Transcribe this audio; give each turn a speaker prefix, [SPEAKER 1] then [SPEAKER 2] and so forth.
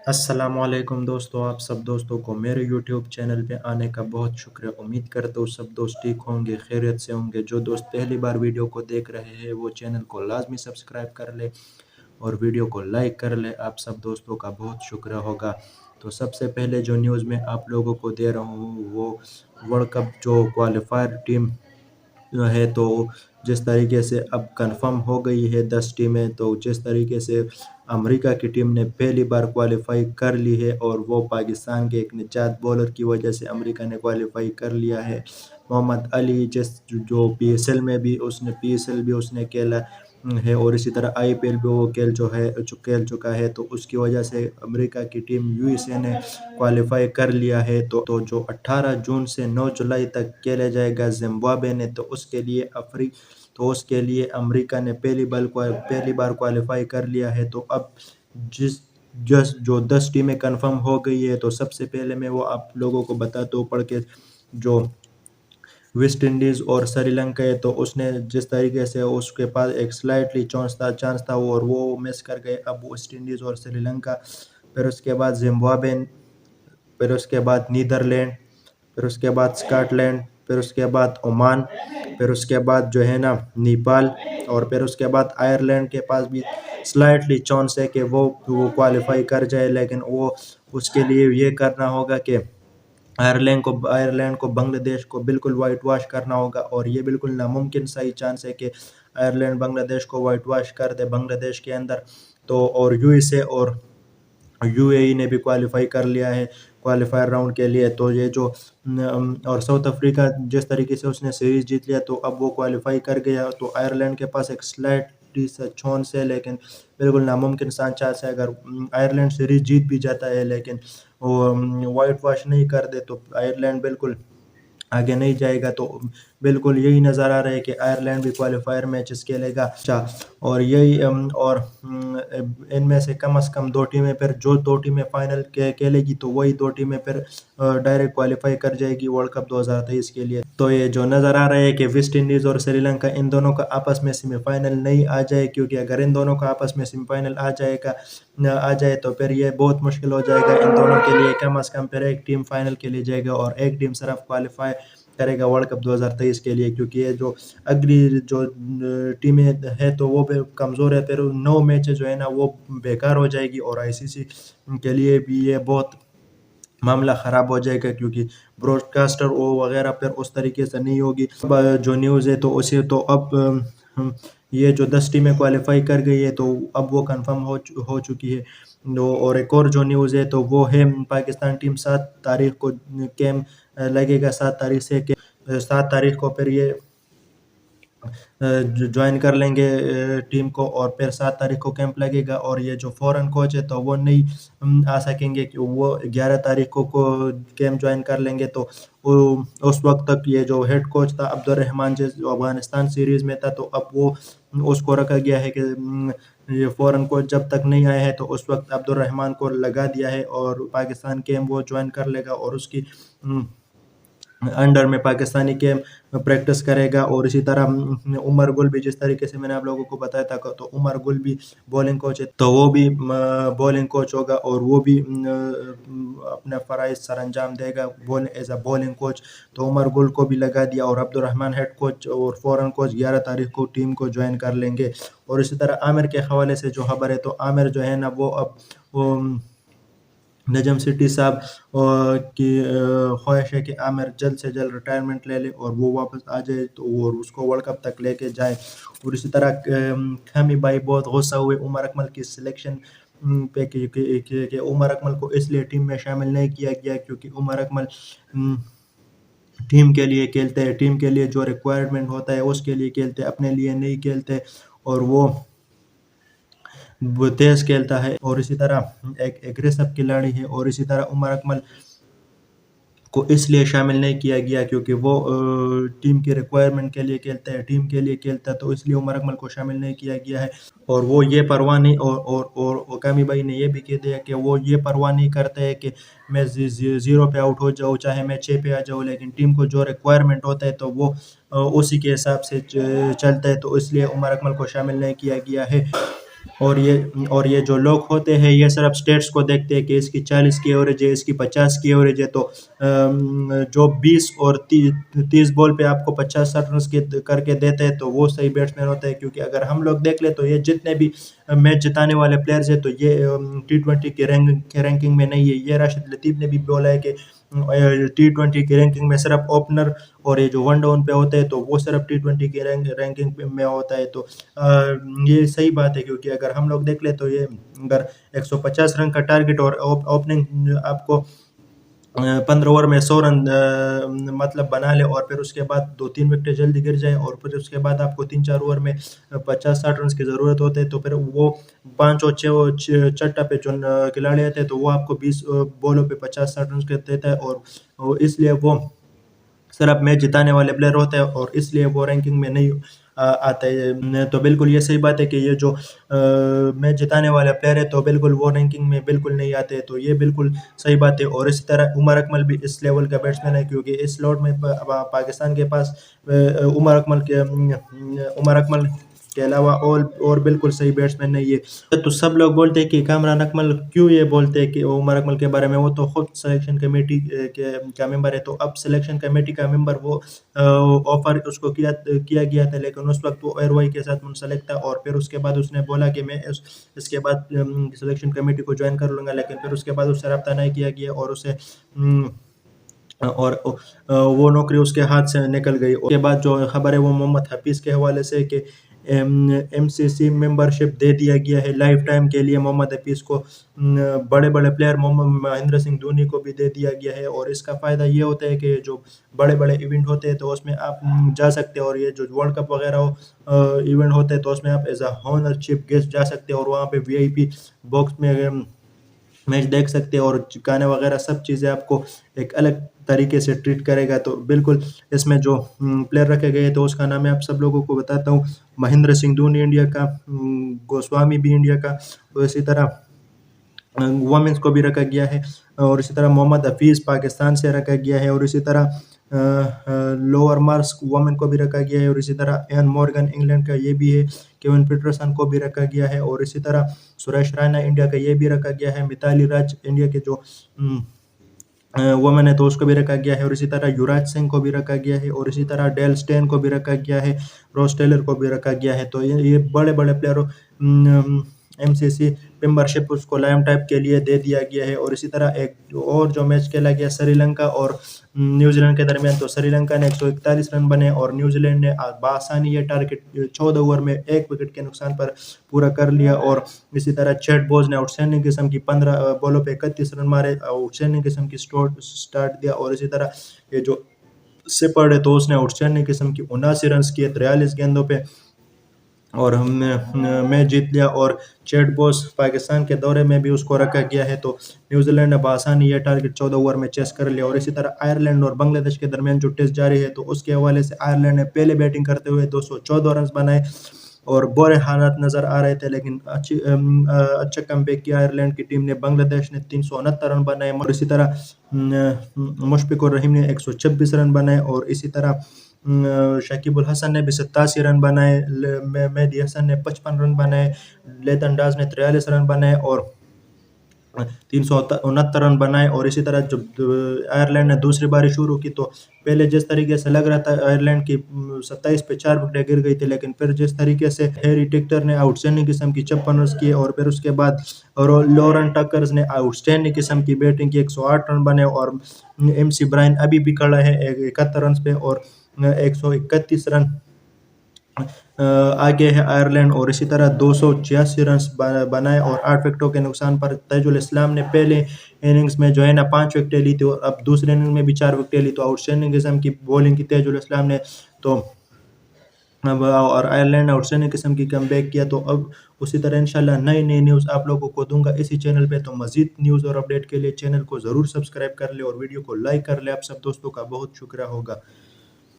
[SPEAKER 1] السلام علیکم دوستو، آپ سب دوستوں کو میرے یوٹیوب چینل پہ آنے کا بہت شکریہ۔ امید کرتا ہوں سب دوست ٹھیک ہوں گے، خیریت سے ہوں گے۔ جو دوست پہلی بار ویڈیو کو دیکھ رہے ہیں وہ چینل کو لازمی سبسکرائب کر لے اور ویڈیو کو لائک کر لے۔ آپ سب دوستوں کا بہت شکریہ ہوگا۔ تو سب سے پہلے جو نیوز میں آپ لوگوں کو دے رہا ہوں وہ ورلڈ کپ جو کوالیفائر ٹیم ہے تو جس طریقے سے اب کنفرم ہو گئی ہے 10 ٹیمیں، تو جس طریقے سے امریکہ کی ٹیم نے پہلی بار کوالیفائی کر لی ہے اور وہ پاکستان کے ایک نجات بولر کی وجہ سے امریکہ نے کوالیفائی کر لیا ہے۔ محمد علی جو پی ایس ایل میں بھی اس نے کھیلا ہے اور اسی طرح آئی پی ایل بھی وہ کھیل چکا ہے، تو اس کی وجہ سے امریکہ کی ٹیم یو ایس اے نے کوالیفائی کر لیا ہے۔ تو جو 18 جون سے 9 جولائی تک کھیلا جائے گا زمبابوے نے، تو اس کے لیے امریکہ نے پہلی بار کوالیفائی کر لیا ہے۔ تو اب جو 10 ٹیمیں کنفرم ہو گئی ہے، تو سب سے پہلے میں وہ آپ لوگوں کو بتاتا ہوں پڑھ کے۔ جو ویسٹ انڈیز اور سری لنکا ہے، تو اس نے جس طریقے سے اس کے پاس ایک سلائٹلی چانس تھا اور وہ مس کر گئے۔ اب ویسٹ انڈیز اور سری لنکا، پھر اس کے بعد زمبابوے، پھر اس کے بعد نیدرلینڈ، پھر اس کے بعد اسکاٹ لینڈ، پھر اس کے بعد عمان، پھر اس کے بعد جو ہے نا نیپال، اور پھر اس کے بعد آئرلینڈ کے پاس بھی سلائٹلی چانس ہے کہ وہ کوالیفائی کر جائے، لیکن وہ اس کے لیے یہ کرنا ہوگا کہ آئرلینڈ کو بنگلہ دیش کو بالکل وائٹ واش کرنا ہوگا، اور یہ بالکل ناممکن سا ہی چانس ہے کہ آئرلینڈ بنگلہ دیش کو وائٹ واش کر دے بنگلہ دیش کے اندر۔ تو اور یو ایس اے اور یو اے ای نے بھی کوالیفائی کر لیا ہے کوالیفائر راؤنڈ کے لیے۔ تو یہ جو اور ساؤتھ افریقہ جس طریقے سے اس نے سیریز جیت لیا، تو اب وہ کوالیفائی کر گیا۔ تو آئرلینڈ کے پاس ایک سلائٹلی سا چانس ہے، لیکن بالکل ناممکن سا چانس ہے۔ اگر آئرلینڈ سیریز جیت بھی جاتا ہے لیکن وہ وائٹ واش نہیں کر دے، تو آئرلینڈ بالکل آگے نہیں جائے گا۔ تو بالکل یہی نظر آ رہا ہے کہ آئرلینڈ بھی کوالیفائر میچز کھیلے گا، اور یہی اور ان میں سے کم از کم 2 ٹیمیں، پھر جو 2 ٹیمیں فائنل کھیلے گی تو وہی 2 ٹیمیں پھر ڈائریکٹ کوالیفائی کر جائے گی ورلڈ کپ 2023 کے لیے۔ تو یہ جو نظر آ رہا ہے کہ ویسٹ انڈیز اور سری لنکا ان دونوں کا آپس میں سیمی فائنل نہیں آ جائے، کیونکہ اگر ان دونوں کا آپس میں سیمی فائنل آ جائے تو پھر یہ بہت مشکل ہو جائے گا ان دونوں کے لیے۔ کم از کم پھر ایک ٹیم فائنل کے لیے جائے گا اور ایک ٹیم صرف کوالیفائی کرے گا ورلڈ کپ 2023 کے لیے، کیونکہ یہ جو اگلی جو ٹیمیں ہے تو وہ بھی کمزور ہے، پھر 9 میچ جو ہے نا وہ بیکار ہو جائے گی، اور آئی سی سی کے لیے بھی یہ بہت معاملہ خراب ہو جائے گا، کیونکہ براڈ کاسٹر وغیرہ پھر اس طریقے سے نہیں ہوگی۔ جو نیوز ہے تو اب یہ جو 10 ٹیمیں کوالیفائی کر گئی ہے تو اب وہ کنفرم ہو چکی ہے۔ اور ایک اور جو نیوز ہے تو وہ ہے پاکستان ٹیم 7 تاریخ کو کیمپ لگے گا، 7 تاریخ کو پھر یہ جوائن کر لیں گے ٹیم کو، اور پھر 7 تاریخ کو کیمپ لگے گا۔ اور یہ جو فورن کوچ ہے تو وہ نہیں آ سکیں گے، کہ وہ 11 تاریخ کو کیمپ جوائن کر لیں گے۔ تو اس وقت تک یہ جو ہیڈ کوچ تھا عبدالرحمن جو افغانستان سیریز میں تھا، تو اب وہ اس کو رکھا گیا ہے کہ یہ فورن کوچ جب تک نہیں آئے ہیں تو اس وقت عبدالرحمن کو لگا دیا ہے، اور پاکستان کیمپ وہ جوائن کر لے گا، اور اس کی انڈر میں پاکستانی کیمپ پریکٹس کرے گا۔ اور اسی طرح عمر گل بھی، جس طریقے سے میں نے آپ لوگوں کو بتایا تھا، تو عمر گل بھی بولنگ کوچ ہے، تو وہ بھی بولنگ کوچ ہوگا، اور وہ بھی اپنا فرائض سر انجام دے گا ایز اے بولنگ کوچ۔ تو عمر گل کو بھی لگا دیا، اور عبدالرحمن ہیڈ کوچ اور فورن کوچ 11 تاریخ کو ٹیم کو جوائن کر لیں گے۔ اور اسی طرح عامر کے حوالے سے جو خبر ہے، تو عامر جو ہے نا وہ اب نجم سیٹھی صاحب کی خواہش ہے کہ عامر جلد سے جلد ریٹائرمنٹ لے لے اور وہ واپس آ جائے، تو اور اس کو ورلڈ کپ تک لے کے جائے۔ اور اسی طرح خیمی بھائی بہت غصہ ہوئے عمر اکمل کی سلیکشن پہ، کہ عمر اکمل کو اس لیے ٹیم میں شامل نہیں کیا گیا کیونکہ عمر اکمل ٹیم کے لیے کھیلتے ہیں، ٹیم کے لیے جو ریکوائرمنٹ ہوتا ہے اس کے لیے کھیلتے، اپنے لیے نہیں کھیلتے، اور وہ تیز کھیلتا ہے، اور اسی طرح ایک ایگریسو کھلاڑی ہے۔ اور اسی طرح عمر اکمل کو اس لیے شامل نہیں کیا گیا کیونکہ وہ ٹیم کی ریکوائرمنٹ کے لیے کھیلتا ہے، ٹیم کے لیے کھیلتا ہے، تو اس لیے عمر اکمل کو شامل نہیں کیا گیا ہے۔ اور وہ یہ پرواہ نہیں، اور کامی بھائی نے یہ بھی کہہ دیا کہ وہ یہ پرواہ نہیں کرتے ہے کہ میں 0 پہ آؤٹ ہو جاؤں چاہے میں 6 پہ آ جاؤں، لیکن ٹیم کو جو ریکوائرمنٹ ہوتا ہے تو وہ اسی کے حساب سے چلتا ہے، تو اس لیے عمر اکمل کو شامل نہیں کیا گیا ہے۔ اور یہ جو لوگ ہوتے ہیں یہ صرف سٹیٹس کو دیکھتے ہیں کہ اس کی 40 کی ایوریج ہے، اس کی 50 کی ایوریج ہے، تو جو 20 اور 30 بال پہ آپ کو 50-60 رنس کر کے دیتے ہیں تو وہ صحیح بیٹسمین ہوتا ہے. کیونکہ اگر ہم لوگ دیکھ لیں تو یہ جتنے بھی میچ جتانے والے پلیئرز ہیں تو یہ T20 کے رینکنگ میں نہیں ہے. یہ راشد لطیف نے بھی بولا ہے کہ T20 کی رینکنگ میں صرف اوپنر اور یہ جو ون ڈاؤن پہ ہوتے ہیں تو وہ صرف T20 کی رینکنگ میں ہوتا ہے. تو یہ صحیح بات ہے، کیونکہ اگر ہم لوگ دیکھ لیں تو یہ اگر 150 رن کا ٹارگٹ اور اوپننگ آپ کو 15 اوور میں 100 رن مطلب بنا لے، اور پھر اس کے بعد 2-3 وکٹیں جلدی گر جائے، اور پھر اس کے بعد آپ کو 3-4 اوور میں 50-60 رنس کی ضرورت ہوتے ہے، تو پھر وہ 5 اور 6 چٹا پہ جو کھلاڑی آتے ہیں تو وہ آپ کو 20 بولوں پہ 50-60 رنس دیتا ہے، اور اس لیے وہ صرف میچ جتانے والے پلیئر ہوتے ہیں اور اس لیے وہ رینکنگ میں نہیں آتا ہے. تو بالکل یہ صحیح بات ہے کہ یہ جو میچ جتانے والے پلیئر ہے تو بالکل وہ رینکنگ میں بالکل نہیں آتے. تو یہ بالکل صحیح بات ہے. اور اسی طرح عمر اکمل بھی اس لیول کا بیٹسمین ہے، کیونکہ اس لوٹ میں پاکستان کے پاس عمر اکمل کے علاوہ اور بالکل صحیح بیٹسمین نہیں ہے. تو سب لوگ بولتے ہیں کہ کامران اکمل، کیوں یہ بولتے ہیں کہ عمر اکمل کے بارے میں؟ وہ تو خود سلیکشن کمیٹی کا ممبر ہے. تو اب سلیکشن کمیٹی کا ممبر وہ آفر اس کو کیا گیا تھا، لیکن اس وقت وہ ایئر کے ساتھ منسلک تھا، اور پھر اس کے بعد اس نے بولا کہ میں اس کے بعد سلیکشن کمیٹی کو جوائن کر لوں گا، لیکن پھر اس کے بعد اس سے رابطہ نہیں کیا گیا اور اسے اور وہ نوکری اس کے ہاتھ سے نکل گئی. اس کے بعد جو خبر ہے وہ محمد حفیظ کے حوالے سے کہ MCC ممبرشپ دے دیا گیا ہے لائف ٹائم کے لیے محمد حفیظ کو. بڑے بڑے پلیئر مہندر سنگھ دھونی کو بھی دے دیا گیا ہے، اور اس کا فائدہ یہ ہوتا ہے کہ جو بڑے بڑے ایونٹ ہوتے ہیں تو اس میں آپ جا سکتے ہیں، اور یہ جو ورلڈ کپ وغیرہ ایونٹ ہوتے ہیں تو اس میں آپ ایز اے ہونر چیف گیسٹ جا سکتے ہیں، اور وہاں پہ VIP باکس میں میچ دیکھ سکتے ہیں، اور گانے وغیرہ سب چیزیں آپ کو ایک الگ طریقے سے ٹریٹ کرے گا. تو بالکل اس میں جو پلیئر رکھے گئے تو اس کا نام میں آپ سب لوگوں کو بتاتا ہوں. مہندر سنگھ دھونی انڈیا کا، گوسوامی بھی انڈیا کا، اور اسی طرح وومنس کو بھی رکھا گیا ہے، اور اسی طرح محمد حفیظ پاکستان سے رکھا گیا ہے، اور اسی طرح لوور مارکس وومن کو بھی رکھا گیا ہے، اور اسی طرح ایان مورگن انگلینڈ کا یہ بھی ہے، کیون پیٹرسن کو بھی رکھا گیا ہے، اور اسی طرح سریش رائنا انڈیا کا یہ بھی رکھا گیا ہے، متالی راج انڈیا کے جو وومن ہے تو اس کو بھی رکھا گیا ہے، اور اسی طرح یوراج سنگھ کو بھی رکھا گیا ہے، اور اسی طرح ڈیل سٹین کو بھی رکھا گیا ہے، روس ٹیلر کو بھی رکھا گیا ہے. تو یہ بڑے بڑے پلیئروں MCC ممبرشپ اس کو لائم ٹائپ کے لیے دے دیا گیا ہے. اور اسی طرح ایک اور جو میچ کھیلا گیا سری لنکا اور نیوزی لینڈ کے درمیان، تو سری لنکا نے 141 رن بنے اور نیوزی لینڈ نے بآسانی یہ ٹارگٹ 14 اوور میں 1 وکٹ کے نقصان پر پورا کر لیا. اور اسی طرح چیٹ بوز نے آؤٹ اسٹینڈنگ قسم کی 15 بالوں پہ 31 رن مارے، آؤٹ اسٹینڈنگ قسم کی سٹارٹ دیا. اور اسی طرح یہ جو سپرڈ ہے تو اس نے آؤٹ اسٹینڈنگ قسم کی 79 رنز کیے 43 گیندوں پہ، اور ہم نے میچ جیت لیا. اور چیٹ بوس پاکستان کے دورے میں بھی اس کو رکھا گیا ہے، تو نیوزی لینڈ نے بآسانی یہ ٹارگٹ 14 اوور میں چیس کر لیا. اور اسی طرح آئرلینڈ اور بنگلہ دیش کے درمیان جو ٹیسٹ جاری ہے تو اس کے حوالے سے آئرلینڈ نے پہلے بیٹنگ کرتے ہوئے 214 رنز بنائے، اور برے حالات نظر آ رہے تھے، لیکن اچھا کم بیک کیا آئرلینڈ کی ٹیم نے. بنگلہ دیش نے 369 رن بنائے، اور اسی طرح مشفق الرحیم نے 126 رن بنائے، اور اسی طرح شکیب الحسن نے بھی 87 رن بنائے، مہدی حسن نے 55 رن بنائے، لیتن ڈاز نے 43 رن بنائے اور 369 رن بنائے. اور اسی طرح جب آئرلینڈ نے دوسری باری شروع کی تو پہلے جس طریقے سے لگ رہا تھا آئرلینڈ کی 27 پہ 4 وکٹیں گر گئی تھی، لیکن پھر جس طریقے سے ہیری ٹکٹر نے آؤٹ اسٹینڈنگ قسم کی 56 رنز کیے، اور پھر اس کے بعد لورن ٹکرز نے آؤٹ اسٹینڈنگ قسم کی بیٹنگ کی 108 رن بنے، اور MC برائن ابھی بھی کھڑا ہے 71 رنز پہ اور 131 رن آگے ہے آئرلینڈ. اور اسی طرح 286 رنز بنائے اور 8 وکٹوں کے نقصان پر. تیج الاسلام نے پہلے اننگز میں جو ہے نا 5 وکٹیں لی تھی، اور اب دوسرے اننگ میں بھی 4 وکٹیں لی، تو آؤٹ اسٹینڈنگ قسم کی بولنگ کی تیج الاسلام نے. تو اب اور آئرلینڈ نے آؤٹ اسٹینڈنگ قسم کی کم بیک کیا. تو اب اسی طرح انشاءاللہ نئی نیوز آپ لوگوں کو دوں گا اسی چینل پہ. تو مزید نیوز اور اپڈیٹ کے لیے چینل کو ضرور سبسکرائب کر لیں اور ویڈیو کو لائک کر لیں. آپ سب دوستوں کا بہت شکریہ ہوگا.